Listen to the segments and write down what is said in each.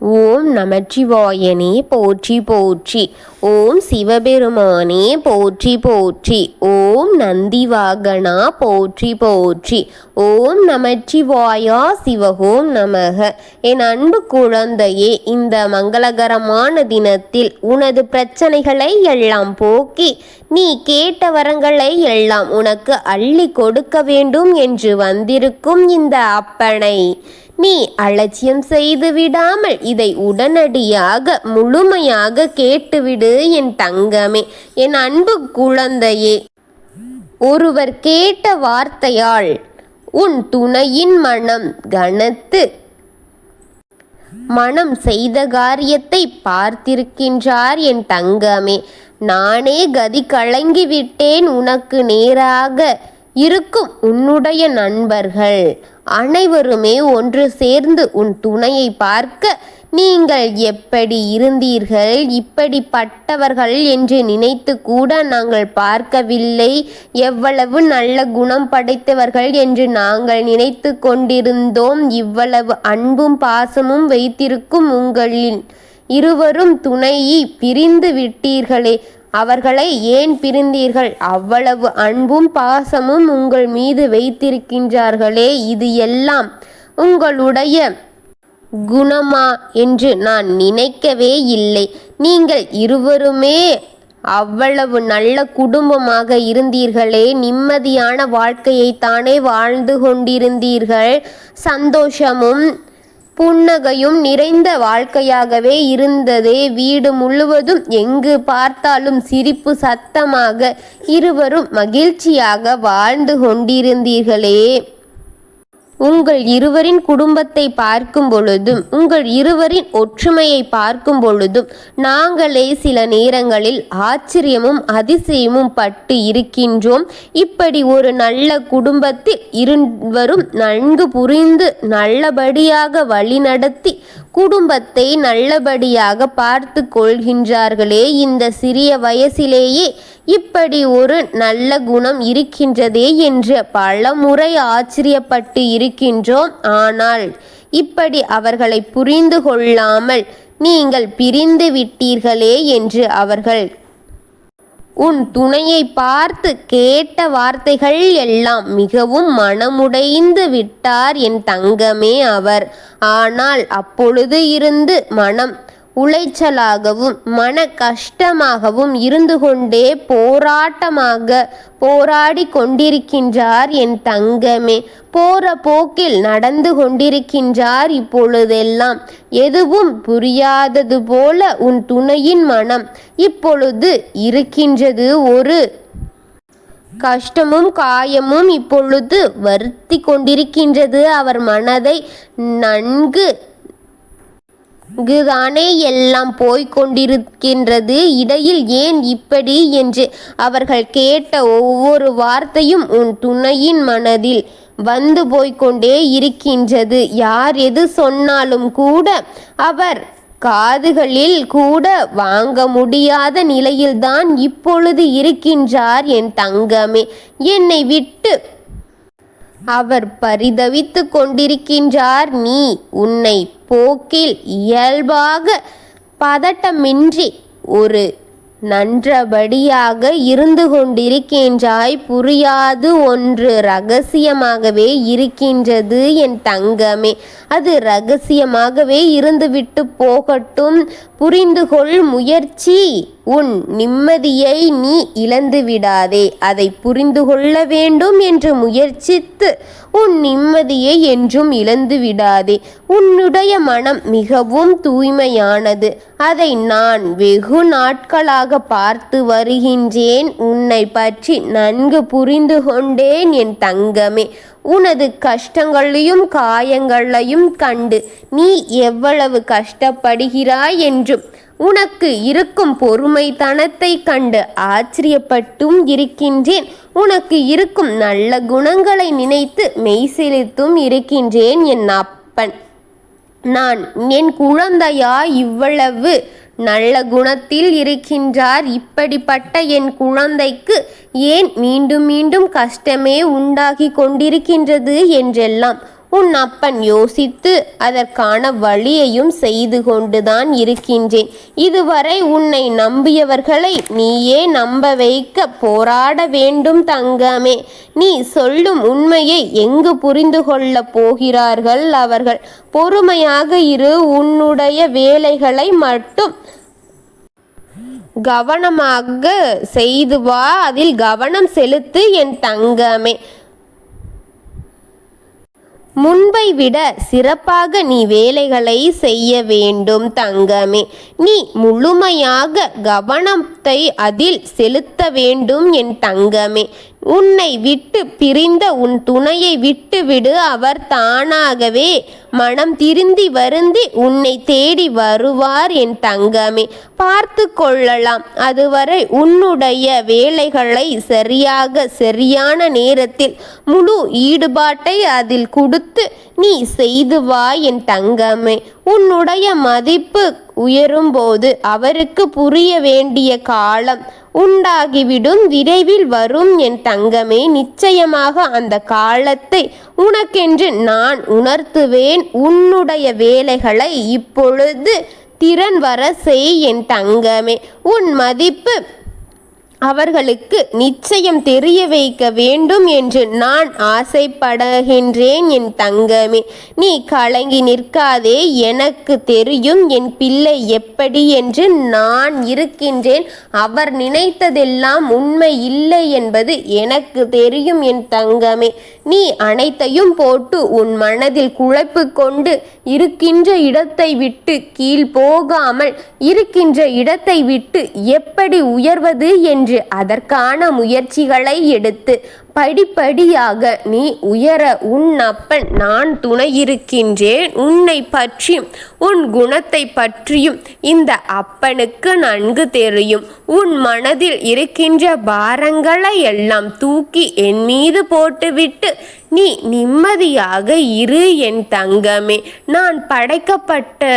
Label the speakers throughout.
Speaker 1: ஓம் நமச்சிவாயனே போற்றி போற்றி. ஓம் சிவபெருமானே போற்றி போற்றி. ஓம் நந்திவாகனா போற்றி போற்றி. ஓம் நமச்சிவாயா சிவகோம் நமக. என் அன்பு குழந்தையே, இந்த மங்களகரமான தினத்தில் உனது பிரச்சனைகளை எல்லாம் போக்கி நீ கேட்ட வரங்களை எல்லாம் உனக்கு அள்ளி கொடுக்க வேண்டும் என்று வந்திருக்கும் இந்த அப்பனை நீ அலட்சியம் செய்து விடாமல் இதை உடனடியாக முழுமையாக கேட்டுவிடு என் தங்கமே, என் அன்பு குழந்தையே. ஒருவர் கேட்ட வார்த்தையால் உன் துணையின் மனம் கனத்து மனம் செய்த காரியத்தை பார்த்திருக்கின்றார் என் தங்கமே. நானே கதி கலங்கிவிட்டேன். உனக்கு நேராக இருக்கும் உன்னுடைய நண்பர்கள் அனைவருமே ஒன்று சேர்ந்து உன் துணையை பார்க்க நீங்கள் எப்படி இருந்தீர்கள், இப்படிப்பட்டவர்கள் என்று நினைத்து கூட நாங்கள் பார்க்கவில்லை, எவ்வளவு நல்ல குணம் படைத்தவர்கள் என்று நாங்கள் நினைத்து கொண்டிருந்தோம், இவ்வளவு அன்பும் பாசமும் வைத்திருக்கும் உங்களின் இருவரும் துணையை பிரிந்து விட்டீர்களே, அவர்களை ஏன் பிரிந்தீர்கள்? அவ்வளவு அன்பும் பாசமும் உங்கள் மீது வைத்திருக்கின்றார்களே, இது எல்லாம் உங்களுடைய குணமா என்று நான் நினைக்கவே இல்லை. நீங்கள் இருவருமே அவ்வளவு நல்ல குடும்பமாக இருந்தீர்களே, நிம்மதியான வாழ்க்கையைத்தானே வாழ்ந்து கொண்டிருந்தீர்கள். சந்தோஷமும் புன்னகையும் நிறைந்த வாழ்க்கையாகவே இருந்ததே. வீடு முழுவதும் எங்கு பார்த்தாலும் சிரிப்பு சத்தமாக இருவரும் மகிழ்ச்சியாக வாழ்ந்து கொண்டிருந்தீர்களே. உங்கள் இருவரின் குடும்பத்தை பார்க்கும் பொழுதும் உங்கள் இருவரின் ஒற்றுமையை பார்க்கும் பொழுதும் நாங்களே சில நேரங்களில் ஆச்சரியமும் அதிசயமும் பட்டு இருக்கின்றோம். இப்படி ஒரு நல்ல குடும்பத்தில் இருவரும் நன்கு புரிந்து நல்லபடியாக வழிநடத்தி குடும்பத்தை நல்லபடியாக பார்த்து கொள்கின்றார்களே, இந்த சிறிய வயசிலேயே இப்படி ஒரு நல்ல குணம் இருக்கின்றதே என்று பல முறை ஆச்சரியப்பட்டு இருக்கின்றோம். ஆனால் இப்படி அவர்களை புரிந்து கொள்ளாமல் நீங்கள் பிரிந்து விட்டீர்களே என்று அவர்கள் உன் துணையை பார்த்து கேட்ட வார்த்தைகள் எல்லாம் மிகவும் மனமுடைந்து விட்டார் என் தங்கமே அவர். ஆனால் அப்பொழுது இருந்து மனம் உளைச்சலாகவும் மன கஷ்டமாகவும் இருந்து கொண்டே போராடி கொண்டிருக்கின்றார் என் தங்கமே. போற போக்கில் நடந்து கொண்டிருக்கின்றார். இப்பொழுதெல்லாம் எதுவும் புரியாதது போல உன் துணையின் மனம் இப்பொழுது இருக்கின்றது. ஒரு கஷ்டமும் காயமும் இப்பொழுது வருத்தி கொண்டிருக்கின்றது அவர் மனதை. நன்கு தானே எல்லாம் போய்கொண்டிருக்கின்றது. இடையில் ஏன் இப்படி என்று அவர்கள் கேட்ட ஒவ்வொரு வார்த்தையும் உன் துணையின் மனதில் வந்து போய்கொண்டே இருக்கின்றது. யார் எது சொன்னாலும் கூட அவர் காதுகளில் கூட வாங்க முடியாத நிலையில்தான் இப்பொழுது இருக்கின்றார் என் தங்கமே. என்னை விட்டு அவர் பரிதவித்து கொண்டிருக்கின்றார். நீ உன்னை போக்கில் இயல்பாக பதட்டமின்றி ஒரு நன்றபடியாக இருந்து கொண்டிருக்கின்றாய். புரியாது ஒன்று ரகசியமாகவே இருக்கின்றது என் தங்கமே. அது ரகசியமாகவே இருந்துவிட்டு போகட்டும். புரிந்துகொள் முயற்சி. உன் நிம்மதியை நீ இழந்து விடாதே. அதை புரிந்து கொள்ள வேண்டும் என்று முயற்சித்து உன் நிம்மதியை என்றும் இழந்து விடாதே. உன்னுடைய மனம் மிகவும் தூய்மையானது. அதை நான் வெகு நாட்களாக பார்த்து வருகின்றேன். உன்னை பற்றி நன்கு புரிந்து கொண்டேன் என் தங்கமே. உனது கஷ்டங்களையும் காயங்களையும் கண்டு நீ எவ்வளவு கஷ்டப்படுகிறாய் என்றும் உனக்கு இருக்கும் பொறுமைத்தனத்தை கண்டு ஆச்சரியப்பட்டும் இருக்கின்றேன். உனக்கு இருக்கும் நல்ல குணங்களை நினைத்து மெய்சிலித்தும் இருக்கின்றேன் என் அப்பன். நான் என் குழந்தையா இவ்வளவு நல்ல குணத்தில் இருக்கின்றார். இப்படிப்பட்ட என் குழந்தைக்கு ஏன் மீண்டும் மீண்டும் கஷ்டமே உண்டாகி கொண்டிருக்கின்றது என்றெல்லாம் உன் அப்பன் யோசித்து அதற்கான வழியையும் செய்து கொண்டுதான் இருக்கின்றேன். இதுவரை உன்னை நம்பியவர்களை நீயே நம்ப வைக்க போராட வேண்டும் தங்கமே. நீ சொல்லும் உண்மையை எங்கு புரிந்து கொள்ளப் போகிறார்கள் அவர்கள்? பொறுமையாக இரு. உன்னுடைய வேலைகளை மட்டும் கவனமாக செய்து வா. அதில் கவனம் செலுத்து என் தங்கமே. முன்பை விட சிறப்பாக நீ வேலைகளை செய்ய வேண்டும் தங்கமே. நீ முழுமையாக கவனத்தை அதில் செலுத்த வேண்டும் என் தங்கமே. உன்னை விட்டு பிரிந்த உன் துணையை விட்டுவிடு. அவர் தானாகவே மனம் திருந்தி வருந்தி உன்னை தேடி வருவார் என் தங்கமே. பார்த்து கொள்ளலாம். அதுவரை உன்னுடைய வேலைகளை சரியான நேரத்தில் முழு ஈடுபாட்டை அதில் கொடுத்து நீ செய்து வா என் தங்கமே. உன்னுடைய மதிப்பு உயரும்போது அவருக்கு புரிய வேண்டிய காலம் உண்டாகிவிடும். விரைவில் வரும் என் தங்கமே. நிச்சயமாக அந்த காலத்தை உனக்கென்று நான் உணர்த்துவேன். உன்னுடைய வேலைகளை இப்பொழுது திறன் வர செய் என் தங்கமே. உன் மதிப்பு அவர்களுக்கு நிச்சயம் தெரிய வைக்க வேண்டும் என்று நான் ஆசைப்படுகின்றேன் என் தங்கமே. நீ கலங்கி நிற்காதே. எனக்கு தெரியும் என் பிள்ளை எப்படி என்று. நான் இருக்கின்றேன். அவர் நினைத்ததெல்லாம் உண்மை இல்லை என்பது எனக்கு தெரியும் என் தங்கமே. நீ அனைத்தையும் போட்டு உன் மனதில் குழப்பு கொண்டு இருக்கின்ற இடத்தை விட்டு கீழ் போகாமல் இருக்கின்ற இடத்தை விட்டு எப்படி உயர்வது என்று அதற்கான முயற்சிகளை எடுத்து படிப்படியாக நீ உயர உன் அப்பன் நான் துணை இருக்கின்றேன். உன்னை பற்றியும் உன் குணத்தை பற்றியும் இந்த அப்பனுக்கு நன்கு தெரியும். உன் மனதில் இருக்கின்ற பாரங்களை எல்லாம் தூக்கி என் மீது போட்டுவிட்டு நீ நிம்மதியாக இரு என் தங்கமே. நான் படைக்கப்பட்ட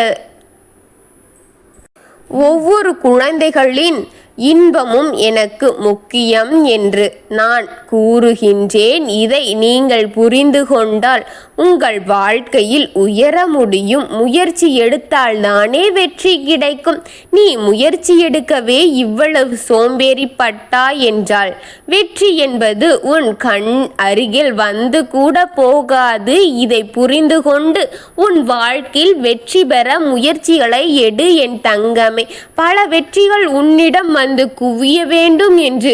Speaker 1: ஒவ்வொரு குழந்தைகளின் இன்பமும் எனக்கு முக்கியம் என்று நான் கூறுகின்றேன். இதை நீங்கள் புரிந்து கொண்டால் உங்கள் வாழ்க்கையில் உயர முடியும். முயற்சி எடுத்தால் தானே வெற்றி கிடைக்கும். நீ முயற்சி எடுக்கவே இவ்வளவு சோம்பேறிப்பட்டாய் என்றால் வெற்றி என்பது உன் கண் அருகில் வந்து கூட போகாது. இதை புரிந்து கொண்டு உன் வாழ்க்கையில் வெற்றி பெற முயற்சிகளை எடு என் தங்கமே. பல வெற்றிகள் உன்னிடம் வந்து குவிய வேண்டும் என்று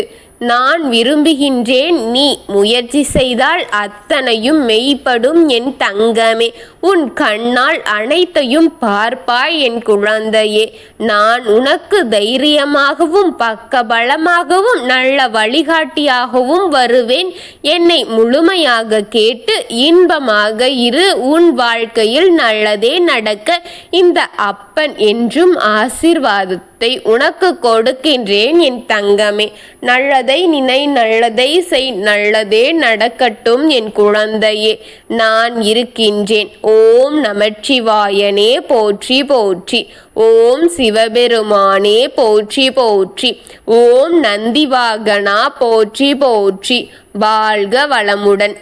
Speaker 1: நான் விரும்புகின்றேன். நீ முயற்சி செய்தால் அத்தனையும் மெய்ப்படும் என் தங்கமே. உன் கண்ணால் அனைத்தையும் பார்ப்பாய் என் குழந்தையே. நான் உனக்கு தைரியமாகவும் பக்கபலமாகவும் நல்ல வழிகாட்டியாகவும் வருவேன். என்னை முழுமையாக கேட்டு இன்பமாக இரு. உன் வாழ்க்கையில் நல்லதே நடக்க இந்த அப்பன் என்றும் ஆசீர்வாதத்தை உனக்கு கொடுக்கின்றேன் என் தங்கமே. நல்லதை நினை, நல்லதை செய், நல்லதே நடக்கட்டும் என் குழந்தையே. நான் இருக்கின்றேன். ஓம் நமச்சிவாயனே போற்றி போற்றி. ஓம் சிவபெருமானே போற்றி போற்றி. ஓம் நந்திவாகனா போற்றி போற்றி. வாழ்க வளமுடன்.